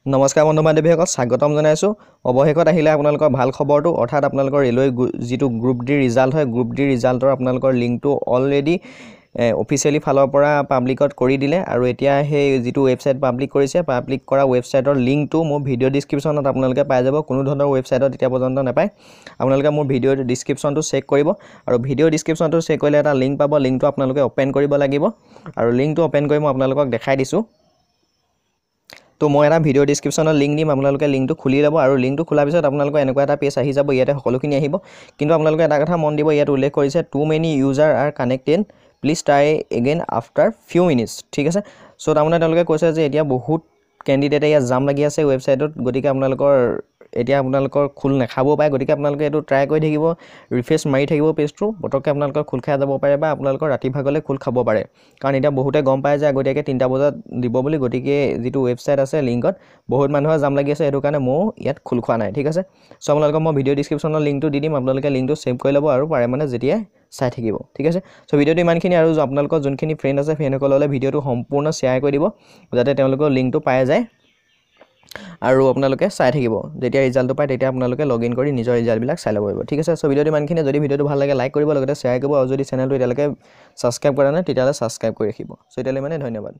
নমস্কাৰ বন্ধু বান্ধৱীসকল, স্বাগতম জনাইছোঁ। অৱশেষত আহিলে আপোনালোকৰ ভাল খবৰটো, অৰ্থাৎ আপোনালোকৰ ৰেলৱে যিটো গ্ৰুপ ডি ৰিজাল্ট হয়, গ্ৰুপ ডি ৰিজাল্টৰ আপোনালোকৰ লিংকটো অলৰেডি অফিচিয়েলি ফালৰ পৰা পাব্লিকত কৰি দিলে। আৰু এতিয়া সেই যিটো ৱেবছাইট পাব্লিক কৰিছে, পাব্লিক কৰা ৱেবছাইটৰ লিংকটো মোৰ ভিডিঅ' ডিছক্ৰিপশ্যনত আপোনালোকে পাই যাব। কোনো ধৰণৰ ৱেবছাইটত এতিয়া পৰ্যন্ত নাপায়। আপোনালোকে মোৰ ভিডিঅ' ডিছক্ৰিপশ্যনটো চেক কৰিব, আৰু ভিডিঅ' ডিছক্ৰিপশ্যনটো চেক কৰিলে এটা লিংক পাব। লিংকটো আপোনালোকে অ'পেন কৰিব লাগিব, আৰু লিংকটো অ'পেন কৰি মই আপোনালোকক দেখাই দিছোঁ। তো মই এটা ভিডিঅ' ডিছক্ৰিপশ্যনত লিংক দিম, আপোনালোকে লিংকটো খুলি ল'ব, আৰু লিংকটো খোলাৰ পিছত আপোনালোকৰ এনেকুৱা এটা পেজ আহি যাব। ইয়াতে সকলোখিনি আহিব, কিন্তু আপোনালোকে এটা কথা মন দিব, ইয়াত উল্লেখ কৰিছে too many user are connected, please try again after few minutes. ঠিক আছে, চ' তাৰমানে তেওঁলোকে কৈছে যে এতিয়া বহুত কেণ্ডিডেটে ইয়াত জাম লাগি আছে ৱেবছাইটত, গতিকে আপোনালোকৰ খোল নাখাবও পাৰে। গতিকে আপোনালোকে এইটো ট্ৰাই কৰি থাকিব, ৰিফ্ৰেছ মাৰি থাকিব পেজটো, পটককৈ আপোনালোকৰ খোল খাই যাব পাৰে, বা আপোনালোকৰ ৰাতি ভাগলৈ খোল খাব পাৰে। কাৰণ এতিয়া বহুতে গম পায় যে আগতীয়াকৈ 3টা বজাত দিব বুলি, গতিকে যিটো ৱেবছাইট আছে লিংকত বহুত মানুহৰ জাম লাগি আছে, সেইটো কাৰণে ময়ো ইয়াত খোল খোৱা নাই। ঠিক আছে, চ' আপোনালোকক মই ভিডিঅ' ডিছক্ৰিপশ্যনৰ লিংকটো দি দিম, আপোনালোকে লিংকটো ছেভ কৰি ল'ব, আৰু পাৰে মানে যেতিয়াই চাই থাকিব। ঠিক আছে, চ' ভিডিঅ'টো ইমানখিনি, আৰু আপোনালোকৰ যোনখিনি ফ্ৰেণ্ড আছে ফ্ৰেণ্ডসকললৈ ভিডিঅ'টো সম্পূৰ্ণ শ্বেয়াৰ কৰি দিব, যাতে তেওঁলোকৰ লিংকটো পাই যায়, আৰু আপোনালোকে চাই থাকিব। যেতিয়া ৰিজাল্টটো পায় তেতিয়া আপোনালোকে লগ ইন কৰি নিজৰ ৰিজাল্টবিলাক চাই ল'ব পাৰিব। ঠিক আছে, চ' ভিডিঅ'টো ইমানখিনি। যদি ভিডিঅ'টো ভাল লাগে লাইক কৰিব, লগতে শ্বেয়াৰ কৰিব, আৰু যদি চেনেলটো এতিয়ালৈকে ছাবস্ক্ৰাইব কৰা নাই তেতিয়াহ'লে ছাবস্ক্ৰাইব কৰি ৰাখিব। চ' এতিয়ালৈ ধন্যবাদ।